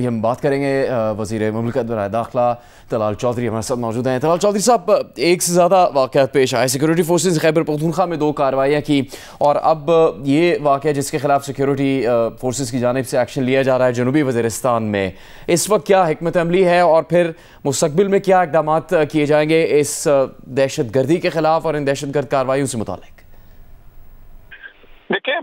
ابھی ہم بات کریں گے وزیر مملکت برائے داخلہ طلال چودھری ہمارے ساتھ موجود ہیں۔ طلال چودھری صاحب، ایک سے زیادہ واقعات پیش آئے، سیکورٹی فورسز خیبر پختونخوا میں 2 کارروائیاں کی، اور اب یہ واقعہ جس کے خلاف سیکورٹی فورسز کی جانب سے ایکشن لیا جا رہا ہے جنوبی وزیرستان میں، اس وقت کیا حکمت عملی ہے اور پھر مستقبل میں کیا اقدامات کیے جائیں گے اس دہشت گردی کے خلاف اور ان دہشت گرد کارروائیوں سے متعلق؟ دیکھیں،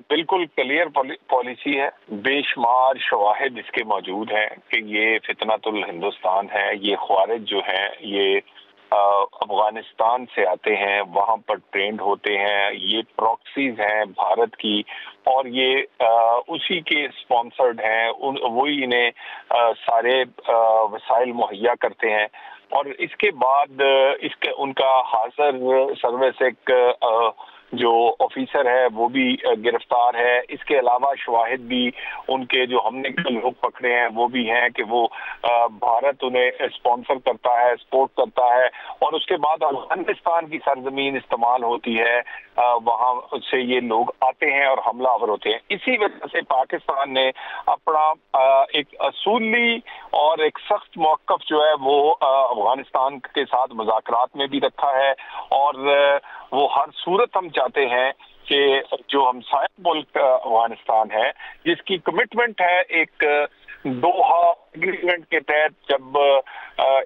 بالکل کلیئر پالیسی ہے، بے شمار شواہد اس کے موجود ہیں کہ یہ فتنۃ الہندوستان ہے، یہ خوارج جو ہیں یہ افغانستان سے آتے ہیں، وہاں پر ٹرینڈ ہوتے ہیں، یہ پراکسیز ہیں بھارت کی، اور یہ اسی کے سپانسرڈ ہیں، وہی انہیں سارے وسائل مہیا کرتے ہیں، اور اس کے بعد ان کا حاضر سروس ایک جو آفیسر ہے وہ بھی گرفتار ہے۔ اس کے علاوہ شواہد بھی ان کے جو ہم نے لوگ پکڑے ہیں وہ بھی ہیں کہ وہ بھارت انہیں اسپانسر کرتا ہے، سپورٹ کرتا ہے، اور اس کے بعد افغانستان کی سرزمین استعمال ہوتی ہے، وہاں سے یہ لوگ آتے ہیں اور حملہ آور ہوتے ہیں۔ اسی وجہ سے پاکستان نے اپنا ایک اصولی اور ایک سخت موقف جو ہے وہ افغانستان کے ساتھ مذاکرات میں بھی رکھا ہے، اور وہ ہر صورت ہم چاہتے ہیں کہ جو ہمسایہ ملک افغانستان ہے، جس کی کمٹمنٹ ہے ایک دوحہ ایگریمنٹ کے تحت، جب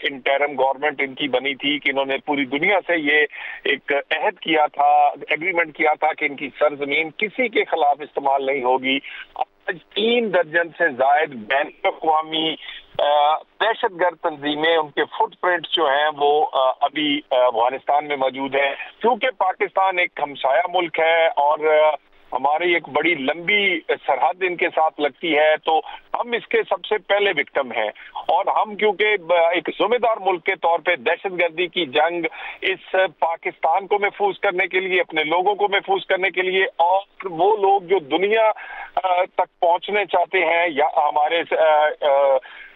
انٹرم گورنمنٹ ان کی بنی تھی کہ انہوں نے پوری دنیا سے یہ ایک عہد کیا تھا، ایگریمنٹ کیا تھا کہ ان کی سرزمین کسی کے خلاف استعمال نہیں ہوگی۔ آج 3 درجن سے زائد بین الاقوامی دہشت گرد تنظیمیں، ان کے فٹ پرنٹس جو ہیں وہ ابھی افغانستان میں موجود ہیں۔ کیونکہ پاکستان ایک ہمسایہ ملک ہے اور ہماری ایک بڑی لمبی سرحد ان کے ساتھ لگتی ہے، تو ہم اس کے سب سے پہلے وکٹم ہیں، اور ہم کیونکہ ایک ذمہ دار ملک کے طور پہ دہشت گردی کی جنگ اس پاکستان کو محفوظ کرنے کے لیے، اپنے لوگوں کو محفوظ کرنے کے لیے، اور وہ لوگ جو دنیا تک پہنچنے چاہتے ہیں یا ہمارے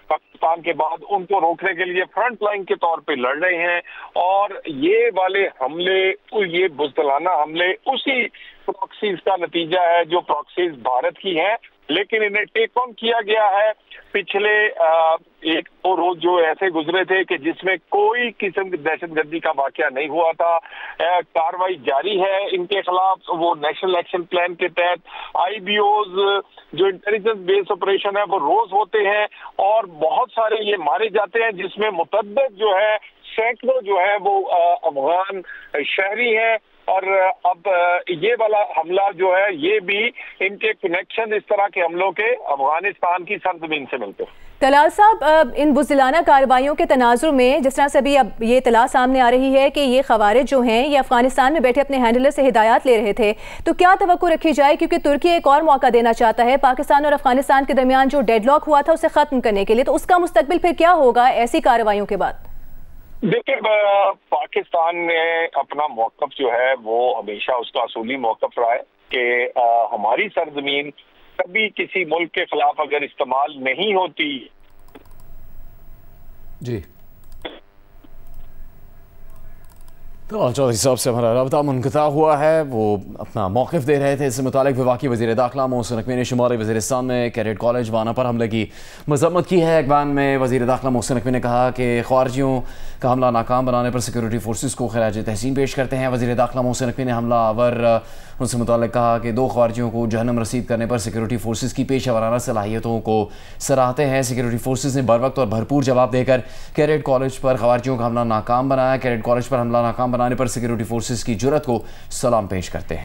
پاکستان کے بعد ان کو روکنے کے لیے فرنٹ لائن کے طور پہ لڑ رہے ہیں، اور یہ والے حملے، یہ بزدلانہ حملے اسی پراکسیز کا نتیجہ ہے جو پراکسیز بھارت کی ہیں، لیکن انہیں ٹیک آن کیا گیا ہے۔ پچھلے 1-2 روز جو ایسے گزرے تھے کہ جس میں کوئی قسم کی دہشت گردی کا واقعہ نہیں ہوا تھا، کاروائی جاری ہے ان کے خلاف، وہ نیشنل ایکشن پلان کے تحت آئی بی اوز جو انٹیلیجنس بیس آپریشن ہے وہ روز ہوتے ہیں، اور بہت سارے یہ مارے جاتے ہیں، جس میں متعدد جو ہے سینکڑوں جو ہے وہ افغان شہری ہیں، اور اب یہ والا حملہ جو ہے یہ بھی ان کے کنیکشن اس طرح کے حملوں کے افغانستان کی سرزمین سے ملتے ہیں۔ طلال صاحب، ان بزدلانہ کارروائیوں کے تناظر میں جس طرح سے بھی اب یہ اطلاع سامنے آ رہی ہے کہ یہ خوارج جو ہیں یہ افغانستان میں بیٹھے اپنے ہینڈلر سے ہدایات لے رہے تھے، تو کیا توقع رکھی جائے، کیونکہ ترکی ایک اور موقع دینا چاہتا ہے پاکستان اور افغانستان کے درمیان جو ڈیڈ لاک ہوا تھا اسے ختم کرنے کے لیے، تو اس کا مستقبل پھر کیا ہوگا ایسی کارروائیوں کے بعد؟ دیکھیں، پاکستان نے اپنا موقف جو ہے وہ ہمیشہ اس کا اصولی موقف رہا ہے کہ ہماری سرزمین کبھی کسی ملک کے خلاف اگر استعمال نہیں ہوتی۔ جی، طلال چودھری صاحب سے ہمارا رابطہ منقطع ہوا ہے، وہ اپنا موقف دے رہے تھے اس سے متعلق۔ وفاقی وزیر داخلہ محسن نقوی نے شمالی وزیرستان میں کیڈٹ کالج وانہ پر حملے کی مذمت کی ہے۔ ایک بیان میں وزیر داخلہ محسن نقوی نے کہا کہ خارجیوں کا حملہ ناکام بنانے پر سیکورٹی فورسز کو خراج تحسین پیش کرتے ہیں۔ وزیر داخلہ محسن نقوی نے حملہ آور ان سے متعلق کہا کہ 2 خارجیوں کو جہنم رسید کرنے پر سیکورٹی فورسز کی پیشہ ورانہ صلاحیتوں کو سراہتے ہیں۔ سیکورٹی فورسز نے بر وقت اور بھرپور جواب دے کر کیڈٹ کالج پر خارجیوں کا حملہ ناکام بنایا۔ کیڈٹ کالج پر حملہ ناکام بنانے پر سیکورٹی فورسز کی جرأت کو سلام پیش کرتے ہیں۔